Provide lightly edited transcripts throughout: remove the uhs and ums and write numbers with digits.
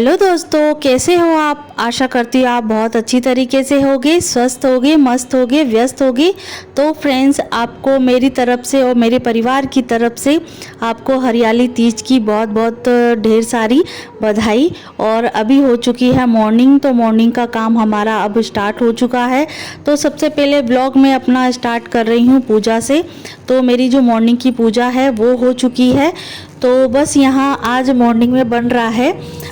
Hello दोस्तों, कैसे हो आप। आशा करती हूँ आप बहुत अच्छी तरीके से होगे, स्वस्थ होगे, मस्त होगे, व्यस्त होगे। तो फ्रेंड्स, आपको मेरी तरफ से और मेरे परिवार की तरफ से आपको हरियाली तीज की बहुत बहुत ढेर सारी बधाई। और अभी हो चुकी है मॉर्निंग, तो मॉर्निंग का काम हमारा अब स्टार्ट हो चुका है। तो सबसे पहले ब्लॉग में अपना स्टार्ट कर रही हूँ पूजा से। तो मेरी जो मॉर्निंग की पूजा है वो हो चुकी है। तो बस यहाँ आज मॉर्निंग में बन रहा है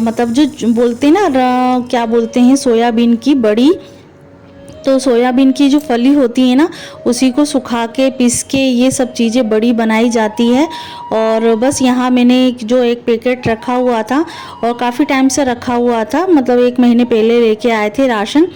मतलब जो बोलते हैं ना, क्या बोलते हैं, सोयाबीन की बड़ी। तो सोयाबीन की जो फली होती है ना, उसी को सुखा के पीस के ये सब चीज़ें बड़ी बनाई जाती है। और बस यहाँ मैंने जो एक पैकेट रखा हुआ था और काफ़ी टाइम से रखा हुआ था, मतलब 1 महीने पहले लेके आए थे राशन,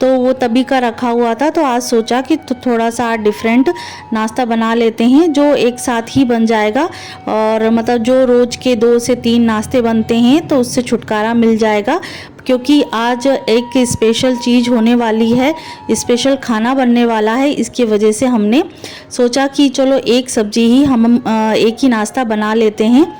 तो वो तभी का रखा हुआ था। तो आज सोचा कि तो थोड़ा सा डिफरेंट नाश्ता बना लेते हैं जो एक साथ ही बन जाएगा। और मतलब जो रोज़ के 2 से 3 नाश्ते बनते हैं तो उससे छुटकारा मिल जाएगा, क्योंकि आज एक स्पेशल चीज़ होने वाली है, स्पेशल खाना बनने वाला है। इसकी वजह से हमने सोचा कि चलो एक सब्जी ही हम एक ही नाश्ता बना लेते हैं।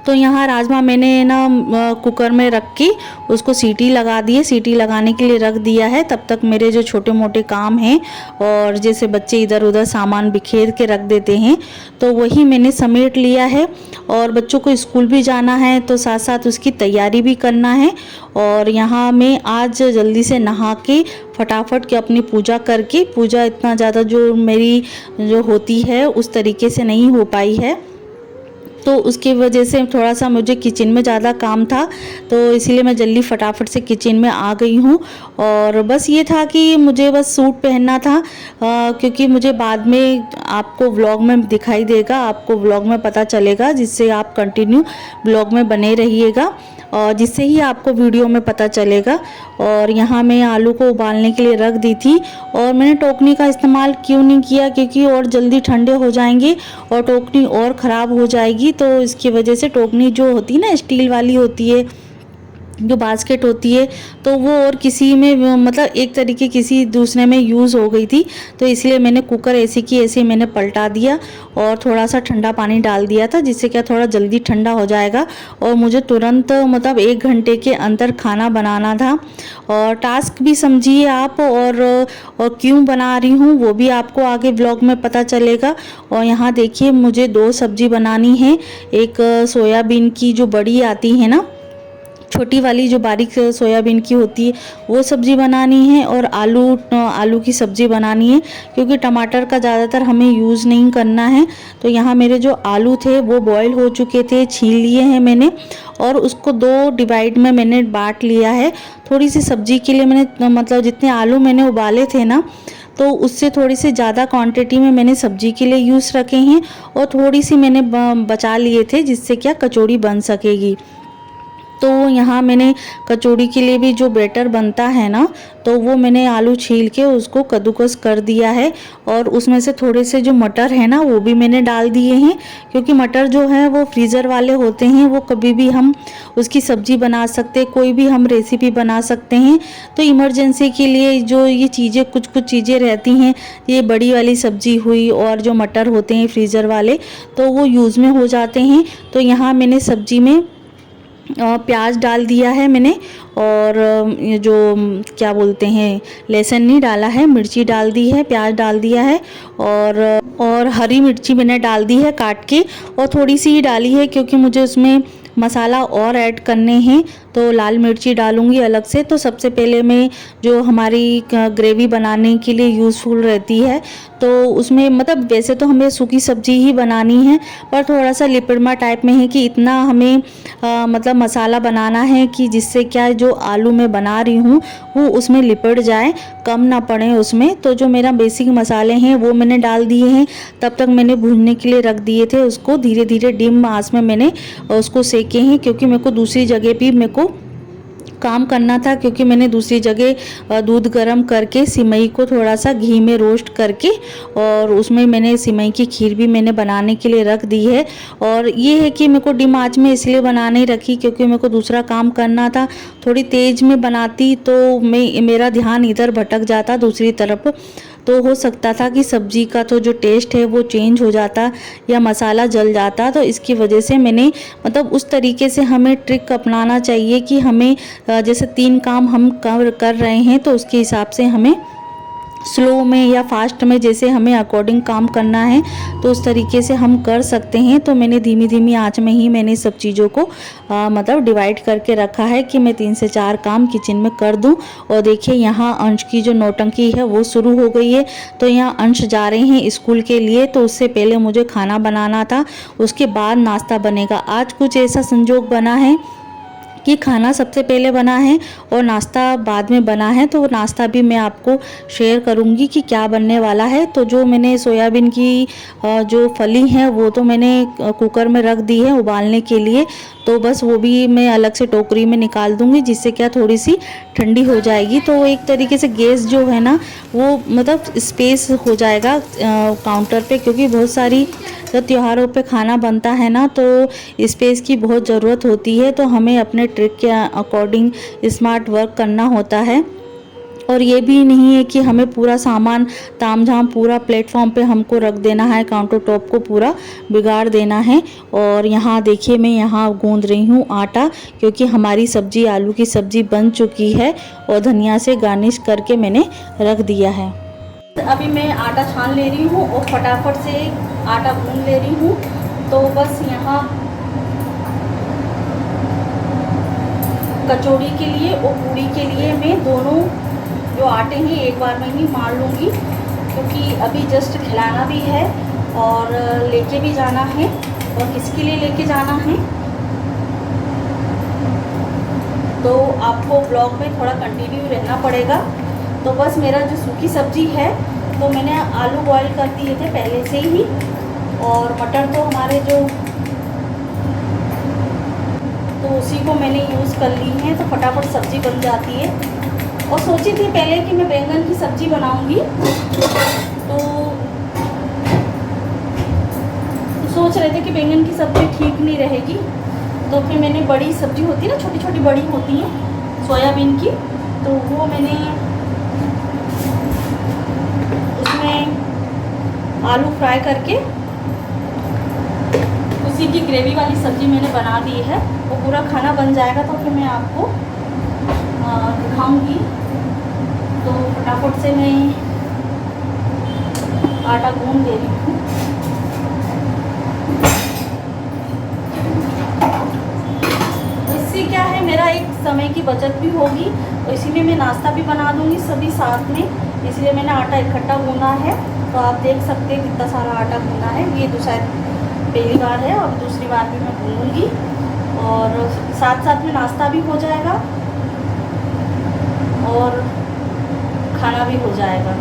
तो यहाँ राजमा मैंने ना कुकर में रख के उसको सीटी लगा दी, सीटी लगाने के लिए रख दिया है। तब तक मेरे जो छोटे मोटे काम हैं, और जैसे बच्चे इधर उधर सामान बिखेर के रख देते हैं, तो वही मैंने समेट लिया है। और बच्चों को स्कूल भी जाना है, तो साथ साथ उसकी तैयारी भी करना है। और यहाँ मैं आज जल्दी से नहा के फटाफट के अपनी पूजा करके, पूजा इतना ज़्यादा जो मेरी जो होती है उस तरीके से नहीं हो पाई है, तो उसकी वजह से थोड़ा सा मुझे किचन में ज़्यादा काम था, तो इसीलिए मैं जल्दी फटाफट से किचन में आ गई हूँ। और बस ये था कि मुझे बस सूट पहनना था, क्योंकि मुझे बाद में आपको व्लॉग में दिखाई देगा, आपको व्लॉग में पता चलेगा, जिससे आप कंटिन्यू व्लॉग में बने रहिएगा और जिससे ही आपको वीडियो में पता चलेगा। और यहाँ मैं आलू को उबालने के लिए रख दी थी, और मैंने टोकनी का इस्तेमाल क्यों नहीं किया, क्योंकि और जल्दी ठंडे हो जाएंगे और टोकनी और ख़राब हो जाएगी। तो इसकी वजह से टोकनी जो होती है ना, स्टील वाली होती है, जो बास्केट होती है, तो वो और किसी में मतलब एक तरीके किसी दूसरे में यूज़ हो गई थी। तो इसलिए मैंने कुकर ऐसे की ऐसे मैंने पलटा दिया और थोड़ा सा ठंडा पानी डाल दिया था, जिससे क्या थोड़ा जल्दी ठंडा हो जाएगा। और मुझे तुरंत मतलब 1 घंटे के अंदर खाना बनाना था, और टास्क भी समझिए आप, और क्यों बना रही हूँ वो भी आपको आगे ब्लॉग में पता चलेगा। और यहाँ देखिए, मुझे 2 सब्जी बनानी है। एक सोयाबीन की जो बड़ी आती है ना, छोटी वाली जो बारीक सोयाबीन की होती है, वो सब्ज़ी बनानी है, और आलू की सब्ज़ी बनानी है, क्योंकि टमाटर का ज़्यादातर हमें यूज़ नहीं करना है। तो यहाँ मेरे जो आलू थे वो बॉईल हो चुके थे, छील लिए हैं मैंने, और उसको 2 डिवाइड में मैंने बांट लिया है। थोड़ी सी सब्ज़ी के लिए मैंने मतलब जितने आलू मैंने उबाले थे ना, तो उससे थोड़ी सी ज़्यादा क्वांटिटी में मैंने सब्जी के लिए यूज़ रखे हैं, और थोड़ी सी मैंने बचा लिए थे, जिससे क्या कचौड़ी बन सकेगी। तो यहाँ मैंने कचौड़ी के लिए भी जो बैटर बनता है ना, तो वो मैंने आलू छील के उसको कद्दूकस कर दिया है, और उसमें से थोड़े से जो मटर है ना वो भी मैंने डाल दिए हैं, क्योंकि मटर जो है वो फ्रीज़र वाले होते हैं, वो कभी भी हम उसकी सब्ज़ी बना सकते हैं, कोई भी हम रेसिपी बना सकते हैं। तो इमरजेंसी के लिए जो ये चीज़ें कुछ कुछ चीज़ें रहती हैं, ये बड़ी वाली सब्ज़ी हुई और जो मटर होते हैं फ्रीज़र वाले, तो वो यूज़ में हो जाते हैं। तो यहाँ मैंने सब्ज़ी में प्याज डाल दिया है मैंने, और ये जो क्या बोलते हैं, लहसुन नहीं डाला है, मिर्ची डाल दी है, प्याज डाल दिया है, और हरी मिर्ची मैंने डाल दी है काट के, और थोड़ी सी ही डाली है क्योंकि मुझे उसमें मसाला और ऐड करने हैं, तो लाल मिर्ची डालूंगी अलग से। तो सबसे पहले मैं जो हमारी ग्रेवी बनाने के लिए यूज़फुल रहती है, तो उसमें मतलब वैसे तो हमें सूखी सब्जी ही बनानी है, पर थोड़ा सा लिपिडमा टाइप में है कि इतना हमें मतलब मसाला बनाना है कि जिससे क्या जो आलू मैं बना रही हूँ वो उसमें लिपट जाए, कम ना पड़े उसमें। तो जो मेरा बेसिक मसाले हैं वो मैंने डाल दिए हैं। तब तक मैंने भूनने के लिए रख दिए थे उसको, धीरे धीरे डिम आंच में मैंने उसको सेके हैं, क्योंकि मेरे को दूसरी जगह भी मेरे को काम करना था, क्योंकि मैंने दूसरी जगह दूध गर्म करके सिमई को थोड़ा सा घी में रोस्ट करके, और उसमें मैंने सिमई की खीर भी मैंने बनाने के लिए रख दी है। और ये है कि मेरे को डिम आंच में इसलिए बनाने रखी क्योंकि मेरे को दूसरा काम करना था। थोड़ी तेज़ में बनाती तो मेरा ध्यान इधर भटक जाता दूसरी तरफ। तो हो सकता था कि सब्ज़ी का तो जो टेस्ट है वो चेंज हो जाता या मसाला जल जाता। तो इसकी वजह से मैंने मतलब उस तरीके से हमें ट्रिक अपनाना चाहिए कि हमें जैसे 3 काम हम कर रहे हैं तो उसके हिसाब से हमें स्लो में या फास्ट में जैसे हमें अकॉर्डिंग काम करना है तो उस तरीके से हम कर सकते हैं। तो मैंने धीमी धीमी आंच में ही मैंने सब चीज़ों को मतलब डिवाइड करके रखा है कि मैं 3 से 4 काम किचन में कर दूं। और देखिए यहाँ अंश की जो नौटंकी है वो शुरू हो गई है। तो यहाँ अंश जा रहे हैं स्कूल के लिए, तो उससे पहले मुझे खाना बनाना था, उसके बाद नाश्ता बनेगा। आज कुछ ऐसा संजोग बना है कि खाना सबसे पहले बना है और नाश्ता बाद में बना है। तो नाश्ता भी मैं आपको शेयर करूंगी कि क्या बनने वाला है। तो जो मैंने सोयाबीन की जो फली है वो तो मैंने कुकर में रख दी है उबालने के लिए। तो बस वो भी मैं अलग से टोकरी में निकाल दूंगी, जिससे क्या थोड़ी सी ठंडी हो जाएगी। तो एक तरीके से गैस जो है ना वो मतलब स्पेस हो जाएगा काउंटर पे, क्योंकि बहुत सारी जब त्योहारों पे खाना बनता है ना तो स्पेस की बहुत ज़रूरत होती है। तो हमें अपने ट्रिक के अकॉर्डिंग स्मार्ट वर्क करना होता है। और ये भी नहीं है कि हमें पूरा सामान तामझाम पूरा प्लेटफॉर्म पे हमको रख देना है, काउंटर टॉप को पूरा बिगाड़ देना है। और यहाँ देखिए मैं यहाँ गूंद रही हूँ आटा, क्योंकि हमारी सब्जी आलू की सब्जी बन चुकी है और धनिया से गार्निश करके मैंने रख दिया है। अभी मैं आटा छान ले रही हूँ और फटाफट से आटा गूंद ले रही हूँ। तो बस यहाँ कचौड़ी के लिए और पूड़ी के लिए मैं दोनों जो आटे हैं एक बार में ही मार लूँगी, क्योंकि अभी जस्ट खिलाना भी है और लेके भी जाना है। और किसके लिए लेके जाना है तो आपको ब्लॉग में थोड़ा कंटिन्यू रहना पड़ेगा। तो बस मेरा जो सूखी सब्जी है तो मैंने आलू बॉईल कर दिए थे पहले से ही, और मटर तो हमारे जो तो उसी को मैंने यूज़ कर ली है, तो फटाफट सब्ज़ी बन जाती है। और सोची थी पहले कि मैं बैंगन की सब्ज़ी बनाऊंगी, तो सोच रहे थे कि बैंगन की सब्ज़ी ठीक नहीं रहेगी। तो फिर मैंने बड़ी सब्ज़ी होती है ना, छोटी छोटी बड़ी होती है सोयाबीन की, तो वो मैंने उसमें आलू फ्राई करके उसी की ग्रेवी वाली सब्ज़ी मैंने बना दी है। वो पूरा खाना बन जाएगा तो फिर मैं आपको दिखाऊंगी। तो फटाफट से मैं आटा गूंद दे रही हूँ। इससे क्या है मेरा एक समय की बचत भी होगी, तो इसी में मैं नाश्ता भी बना दूंगी सभी साथ में, इसलिए मैंने आटा इकट्ठा गूंदा है। तो आप देख सकते हैं कितना सारा आटा गूंदा है। ये शायद पहली बार है और दूसरी बार भी मैं गूंदूंगी, और साथ साथ में नाश्ता भी हो जाएगा और खाना भी हो जाएगा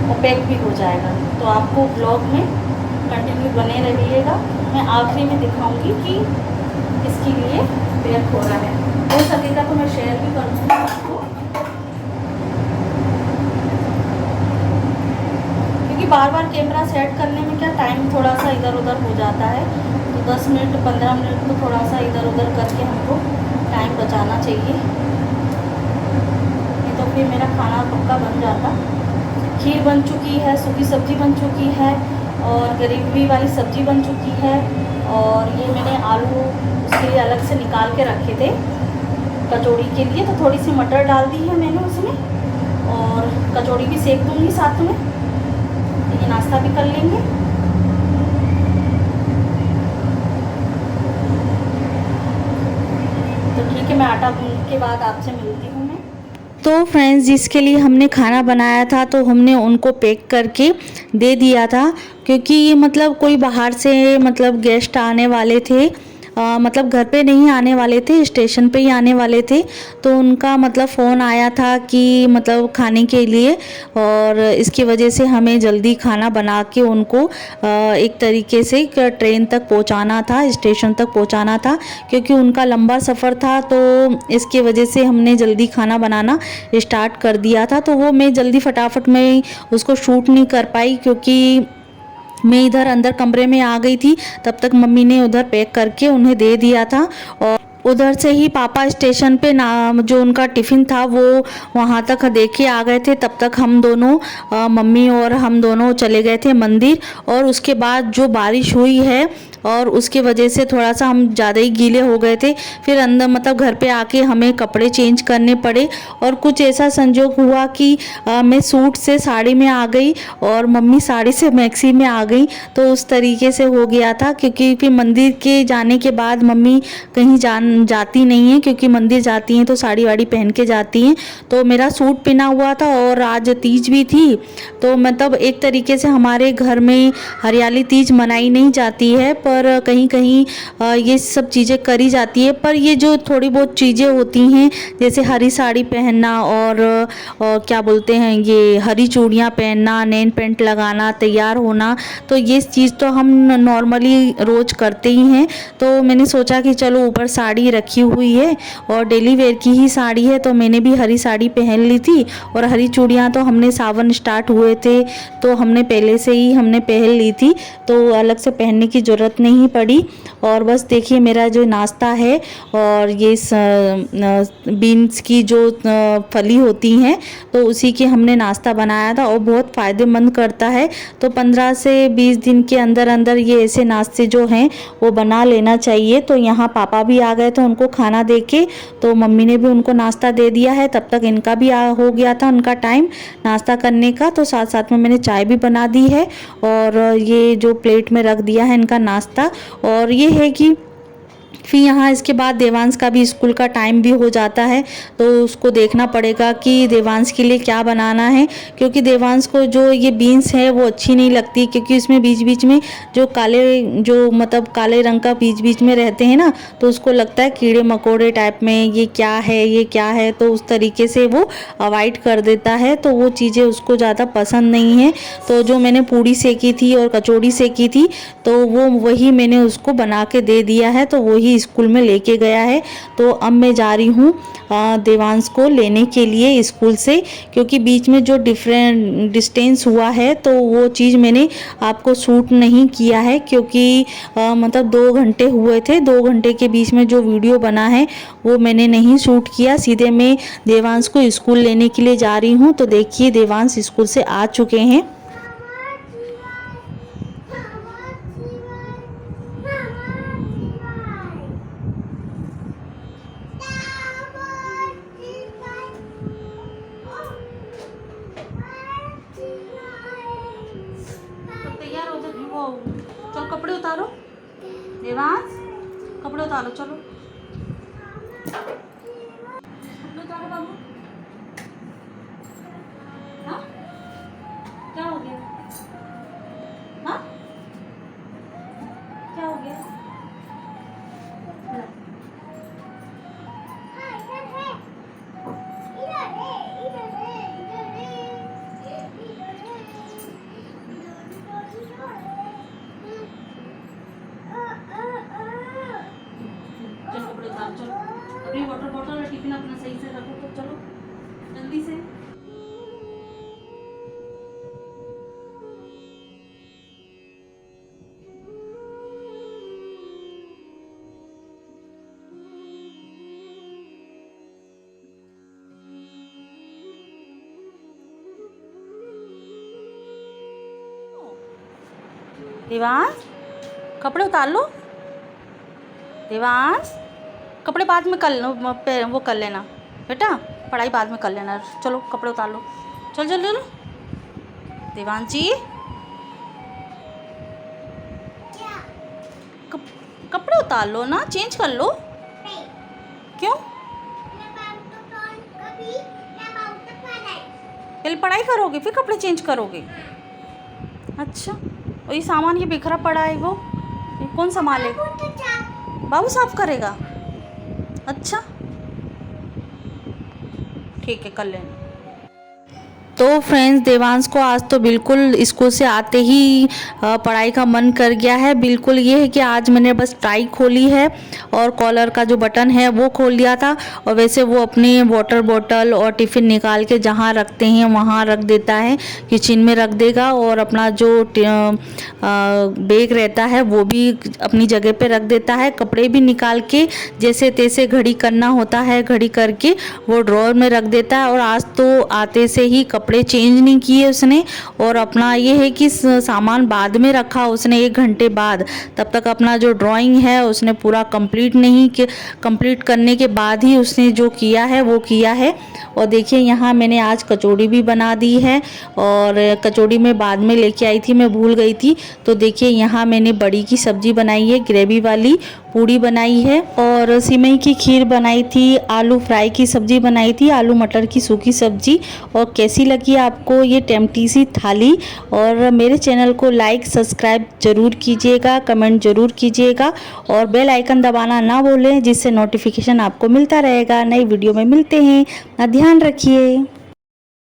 और पैक भी हो जाएगा। तो आपको ब्लॉग में कंटिन्यू बने रहिएगा। मैं आखिरी में दिखाऊंगी कि इसके लिए पैक हो रहा है, हो सकेगा तो मैं शेयर भी कर दूँगी आपको, क्योंकि बार बार कैमरा सेट करने में क्या टाइम थोड़ा सा इधर उधर हो जाता है। तो 10 मिनट 15 मिनट तो थोड़ा सा इधर उधर करके हमको टाइम बचाना चाहिए, नहीं तो फिर मेरा खाना पक्का बन जाता। खीर बन चुकी है, सूखी सब्जी बन चुकी है और ग्रेवी वाली सब्जी बन चुकी है। और ये मैंने आलू उसके लिए अलग से निकाल के रखे थे कचौड़ी के लिए, तो थोड़ी सी मटर डाल दी है मैंने उसमें, और कचौड़ी भी सेक दूँगी साथ में। ये नाश्ता भी कर लेंगे। तो ठीक है, मैं आटा गूंदने के बाद आपसे मिलती हूँ मैं। तो फ्रेंड्स, जिसके लिए हमने खाना बनाया था तो हमने उनको पैक करके दे दिया था, क्योंकि मतलब कोई बाहर से मतलब गेस्ट आने वाले थे, मतलब घर पे नहीं आने वाले थे, स्टेशन पे ही आने वाले थे। तो उनका मतलब फ़ोन आया था कि मतलब खाने के लिए, और इसकी वजह से हमें जल्दी खाना बना के उनको एक तरीके से ट्रेन तक पहुंचाना था, स्टेशन तक पहुंचाना था, क्योंकि उनका लंबा सफ़र था। तो इसकी वजह से हमने जल्दी खाना बनाना स्टार्ट कर दिया था। तो वो मैं जल्दी फटाफट में उसको शूट नहीं कर पाई, क्योंकि मैं इधर अंदर कमरे में आ गई थी, तब तक मम्मी ने उधर पैक करके उन्हें दे दिया था। उधर से ही पापा स्टेशन पे ना जो उनका टिफ़िन था वो वहाँ तक दे के आ गए थे। तब तक हम दोनों मम्मी और हम दोनों चले गए थे मंदिर। और उसके बाद जो बारिश हुई है और उसके वजह से थोड़ा सा हम ज़्यादा ही गीले हो गए थे। फिर अंदर मतलब घर पे आके हमें कपड़े चेंज करने पड़े। और कुछ ऐसा संजोग हुआ कि मैं सूट से साड़ी में आ गई और मम्मी साड़ी से मैक्सी में आ गई। तो उस तरीके से हो गया था, क्योंकि फिर मंदिर के जाने के बाद मम्मी कहीं जाती नहीं है, क्योंकि मंदिर जाती हैं तो साड़ी वाड़ी पहन के जाती हैं। तो मेरा सूट पहना हुआ था और आज तीज भी थी। तो मतलब एक तरीके से हमारे घर में हरियाली तीज मनाई नहीं जाती है, पर कहीं कहीं ये सब चीज़ें करी जाती है। पर ये जो थोड़ी बहुत चीज़ें होती हैं, जैसे हरी साड़ी पहनना और क्या बोलते हैं ये हरी चूड़ियाँ पहनना, नेल पेंट लगाना, तैयार होना, तो ये चीज़ तो हम नॉर्मली रोज़ करते ही हैं। तो मैंने सोचा कि चलो ऊपर साड़ी रखी हुई है और डेली वेयर की ही साड़ी है, तो मैंने भी हरी साड़ी पहन ली थी। और हरी चूड़ियाँ तो हमने सावन स्टार्ट हुए थे तो हमने पहले से ही हमने पहन ली थी, तो अलग से पहनने की ज़रूरत नहीं पड़ी। और बस देखिए मेरा जो नाश्ता है, और ये बीन्स की जो फली होती हैं तो उसी के हमने नाश्ता बनाया था, और बहुत फ़ायदेमंद करता है। तो 15 से 20 दिन के अंदर अंदर ये ऐसे नाश्ते जो हैं वो बना लेना चाहिए। तो यहाँ पापा भी आ गए थे उनको खाना दे के, तो मम्मी ने भी उनको नाश्ता दे दिया है। तब तक इनका भी हो गया था उनका टाइम नाश्ता करने का। तो साथ साथ में मैंने चाय भी बना दी है और ये जो प्लेट में रख दिया है इनका नाश्ता। और ये है कि फिर यहाँ इसके बाद देवांश का भी स्कूल का टाइम भी हो जाता है, तो उसको देखना पड़ेगा कि देवांश के लिए क्या बनाना है। क्योंकि देवांश को जो ये बीन्स है वो अच्छी नहीं लगती, क्योंकि इसमें बीच बीच में जो काले रंग का बीच बीच में रहते हैं ना, तो उसको लगता है कीड़े मकोड़े टाइप में, ये क्या है ये क्या है, तो उस तरीके से वो अवॉइड कर देता है। तो वो चीज़ें उसको ज़्यादा पसंद नहीं है। तो जो मैंने पूड़ी सेकी थी और कचौड़ी सेकी थी, तो वो वही मैंने उसको बना के दे दिया है, तो वही स्कूल में लेके गया है। तो अब मैं जा रही हूँ देवांश को लेने के लिए स्कूल से, क्योंकि बीच में जो डिस्टेंस हुआ है तो वो चीज़ मैंने आपको शूट नहीं किया है, क्योंकि मतलब 2 घंटे हुए थे। 2 घंटे के बीच में जो वीडियो बना है वो मैंने नहीं शूट किया। सीधे मैं देवांश को स्कूल लेने के लिए जा रही हूँ। तो देखिए देवांश स्कूल से आ चुके हैं। चलो कपड़े उतारो देवांश, कपड़े उतारो, चलो कपड़े उतारो बाबू। हाँ क्या हो गया? हाँ क्या हो गया? चलो अपनी वाटर बॉटल और टिफिन अपना सही से रखो, तो चलो जल्दी से। देवांश कपड़े उतार लो। देवांश कपड़े बाद में वो कर लेना बेटा, पढ़ाई बाद में कर लेना। चलो कपड़े उतार लो, चल चल चलो। देवांश जी कपड़े उतार लो ना, चेंज कर लो। क्यों? पहले पढ़ाई करोगे फिर कपड़े चेंज करोगे? अच्छा, और ये सामान ये बिखरा पड़ा है, वो ये कौन संभालेगा? बाबू साफ करेगा? अच्छा ठीक है, कर लेना। तो फ्रेंड्स देवांश को आज तो बिल्कुल स्कूल से आते ही पढ़ाई का मन कर गया है। बिल्कुल ये है कि आज मैंने बस टाई खोली है और कॉलर का जो बटन है वो खोल दिया था, और वैसे वो अपनी वाटर बॉटल और टिफ़िन निकाल के जहाँ रखते हैं वहाँ रख देता है, किचन में रख देगा, और अपना जो बैग रहता है वो भी अपनी जगह पे रख देता है। कपड़े भी निकाल के जैसे तैसे घड़ी करना होता है, घड़ी करके वो ड्रॉअर में रख देता है। और आज तो आते से ही कपड़े चेंज नहीं किए उसने, और अपना ये है कि सामान बाद में रखा उसने 1 घंटे बाद, तब तक अपना जो ड्राइंग है उसने पूरा कंप्लीट करने के बाद ही उसने जो किया है वो किया है। और देखिए यहाँ मैंने आज कचौड़ी भी बना दी है, और कचौड़ी में बाद में लेके आई थी, मैं भूल गई थी। तो देखिए यहाँ मैंने बड़ी की सब्जी बनाई है, ग्रेवी वाली पूड़ी बनाई है, और सिमई की खीर बनाई थी, आलू फ्राई की सब्जी बनाई थी, आलू मटर की सूखी सब्जी। और कैसी लगी आपको ये टेम्प्टी सी थाली? और मेरे चैनल को लाइक सब्सक्राइब जरूर कीजिएगा, कमेंट जरूर कीजिएगा, और बेल आइकन दबाना ना भूलें, जिससे नोटिफिकेशन आपको मिलता रहेगा। नई वीडियो में मिलते हैं, ध्यान रखिए।